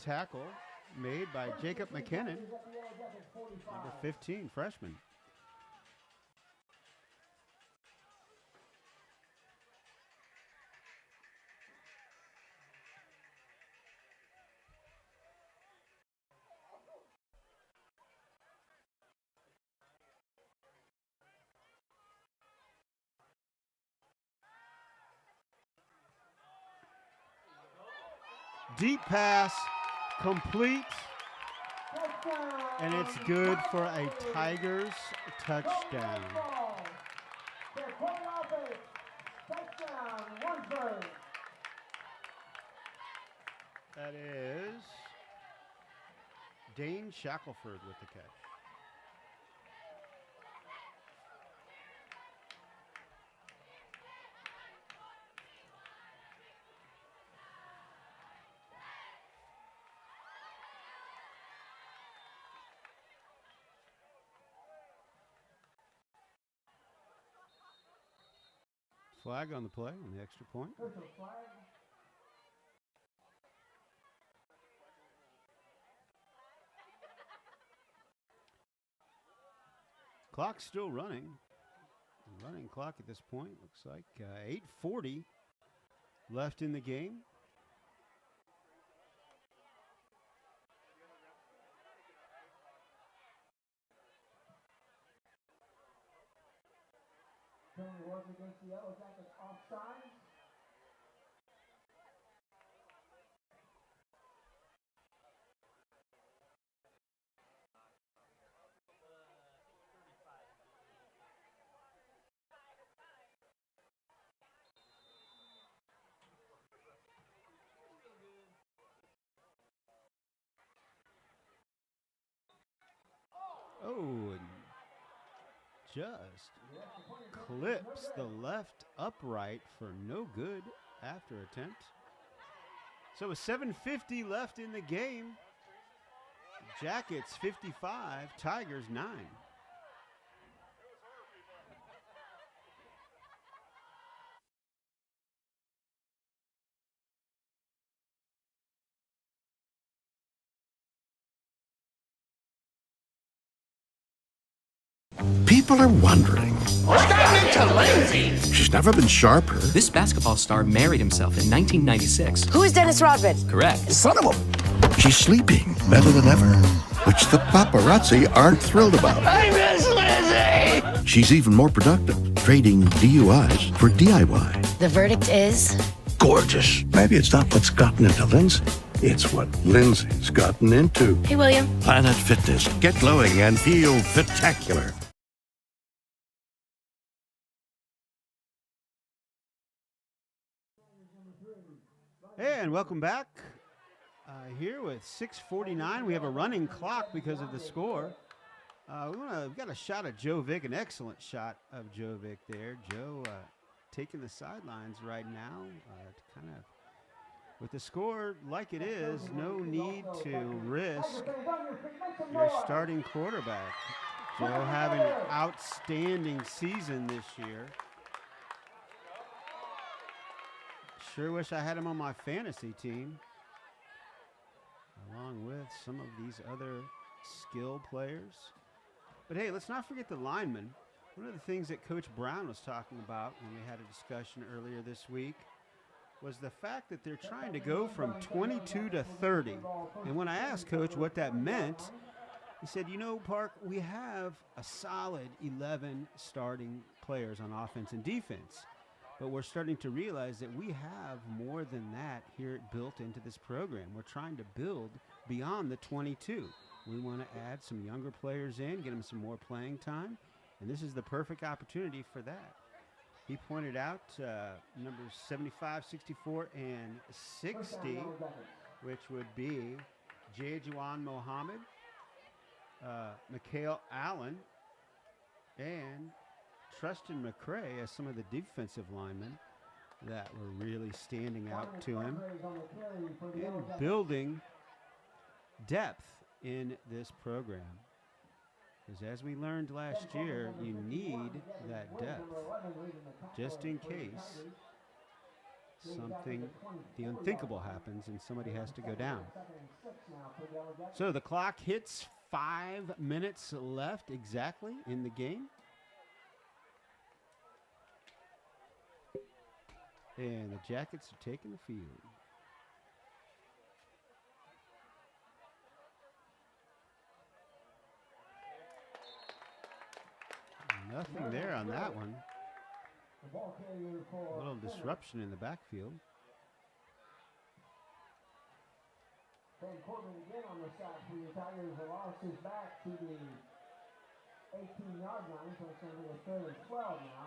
tackle made by Jacob McKinnon, number 15, freshman. Deep pass, complete, and it's good for a Tigers touchdown. That is Dane Shackelford with the catch. Flag on the play on the extra point. Clock's still running. Running clock at this point. Looks like 8:40 left in the game. Work against the Yellowjackets offside. Oh, and just clips the left upright for no good after attempt. So with 7:50 left in the game, Jackets 55, Tigers 9. People are wondering. What's happening to Lindsay? She's never been sharper. This basketball star married himself in 1996. Who is Dennis Rodman? Correct. Son of a... She's sleeping better than ever, which the paparazzi aren't thrilled about. I miss Lindsay! She's even more productive, trading DUIs for DIY. The verdict is... Gorgeous. Maybe it's not what's gotten into Lindsay. It's what Lindsay's gotten into. Hey, William. Planet Fitness. Get glowing and feel spectacular. And welcome back. Here with 6:49, we have a running clock because of the score. We've got a shot of Joe Vick, an excellent shot of Joe Vick there. Joe taking the sidelines right now to kind of, with the score like it is, no need to risk your starting quarterback. Joe having an outstanding season this year. Sure wish I had him on my fantasy team, along with some of these other skill players. But hey, let's not forget the linemen. One of the things that Coach Brown was talking about when we had a discussion earlier this week was the fact that they're trying to go from 22 to 30. And when I asked Coach what that meant, he said, you know, Park, we have a solid 11 starting players on offense and defense. But we're starting to realize that we have more than that here built into this program. We're trying to build beyond the 22. We want to add some younger players in, get them some more playing time, and this is the perfect opportunity for that. He pointed out numbers 75, 64, and 60, which would be Jajuan Mohammed, Mikhail Allen, and Tristan McCray as some of the defensive linemen that were really standing out to him and building depth in this program. Because as we learned last year, you need that depth just in case something, the unthinkable happens and somebody has to go down. So the clock hits 5 minutes left exactly in the game. And the Jackets are taking the field. Nothing there on that one. A little disruption in the backfield. Ben Corbin again on the sack for the Tigers. The loss is back to the 18-yard line, so it's going to be a 3rd and 12 now.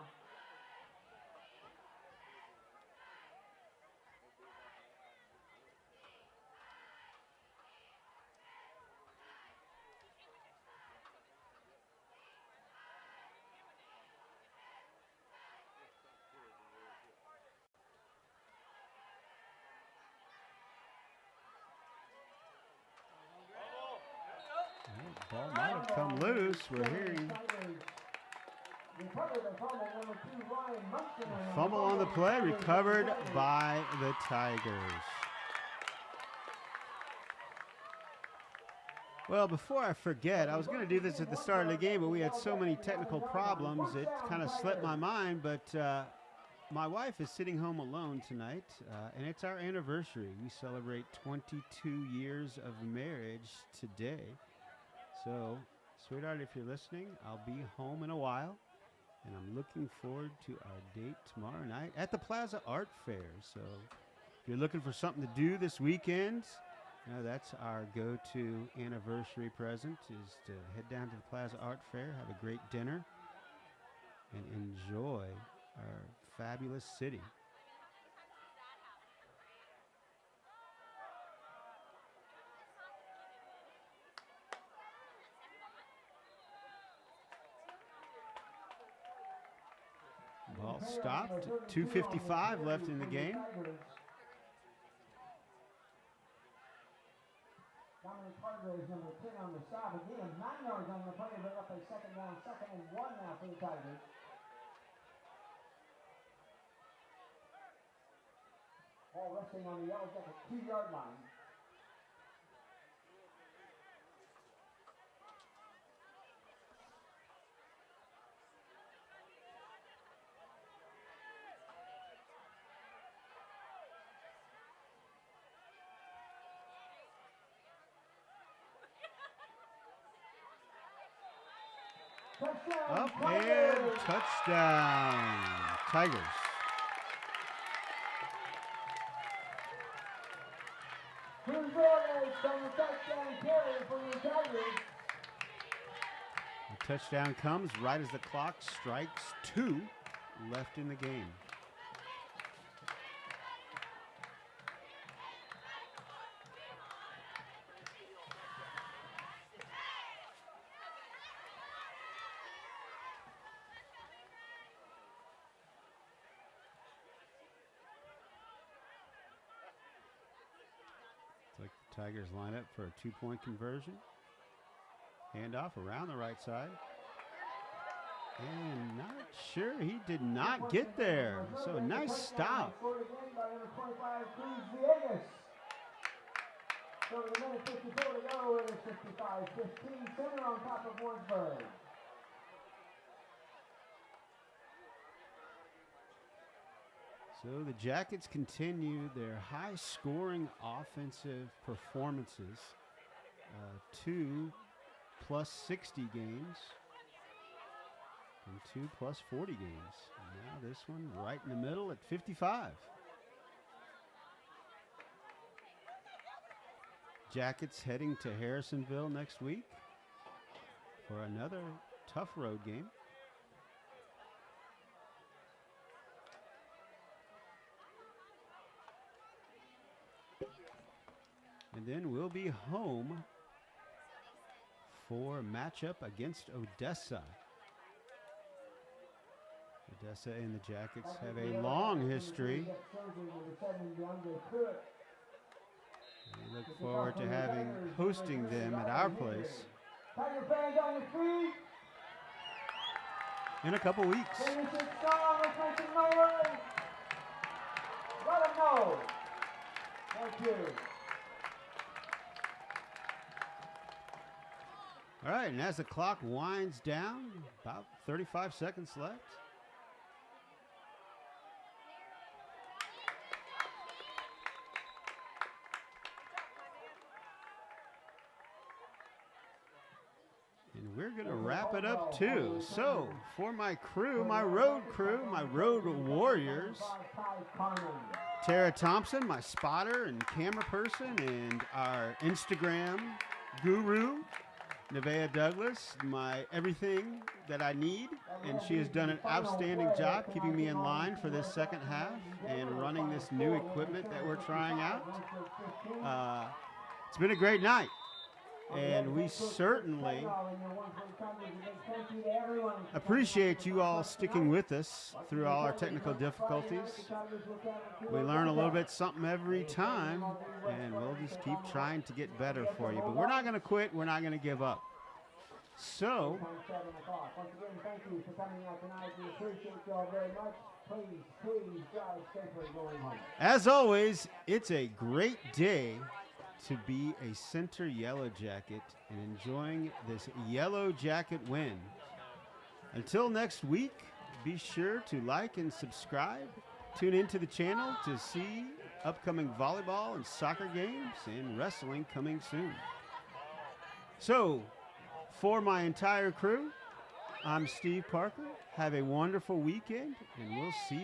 Ball might have come loose. We're hearing fumble on the play, recovered by the Tigers. Well, before I forget, I was going to do this at the start of the game, but we had so many technical problems, it kind of slipped my mind. But my wife is sitting home alone tonight, and it's our anniversary. We celebrate 22 years of marriage today. So, sweetheart, if you're listening, I'll be home in a while, and I'm looking forward to our date tomorrow night at the Plaza Art Fair. So, if you're looking for something to do this weekend, that's our go-to anniversary present, is to head down to the Plaza Art Fair, have a great dinner, and enjoy our fabulous city. Ball stopped. 2:55 left in the game. Dominic Hargrave, number 10 on the stop. Again, 9 yards on the play, bring up a 2nd down, 2nd and 1 now for the Tigers. Ball resting on the Yellowjacket 2-yard line. Up and touchdown, Tigers. The touchdown comes right as the clock strikes 2 left in the game. Tigers line up for a 2-point conversion. Handoff around the right side. And not sure, he did not get there. So a nice stop. So with a minute 54 to go, it is 55-15. Center on top of Warrensburg. So the Jackets continue their high-scoring offensive performances. 2 +60 games. in 2 plus 40 games. And now this one right in the middle at 55. Jackets heading to Harrisonville next week for another tough road game. And then we'll be home for matchup against Odessa. Odessa and the Jackets have a long history. We look forward to hosting them at our place in a couple weeks. Finish it strong. Let's make some noise. Let them know. Thank you. All right, and as the clock winds down, about 35 seconds left. And we're going to wrap it up too. So, for my crew, my road warriors, Tara Thompson, my spotter and camera person, and our Instagram guru, Nevaeh Douglas, my everything that I need, and she has done an outstanding job keeping me in line for this second half and running this new equipment that we're trying out. It's been a great night, and we certainly appreciate you all sticking with us through all our technical difficulties. We learn a little bit something every time, and we'll just keep trying to get better for you. But we're not going to quit. We're not going to give up. So, Once again, thank you for coming out tonight. We appreciate you all very much. Please drive safely going home. as always, it's a great day to be a Center Yellow Jacket and enjoying this Yellow Jacket win. Until next week, be sure to like and subscribe. Tune into the channel to see upcoming volleyball and soccer games and wrestling coming soon. So, for my entire crew, I'm Steve Parker. Have a wonderful weekend, and we'll see you.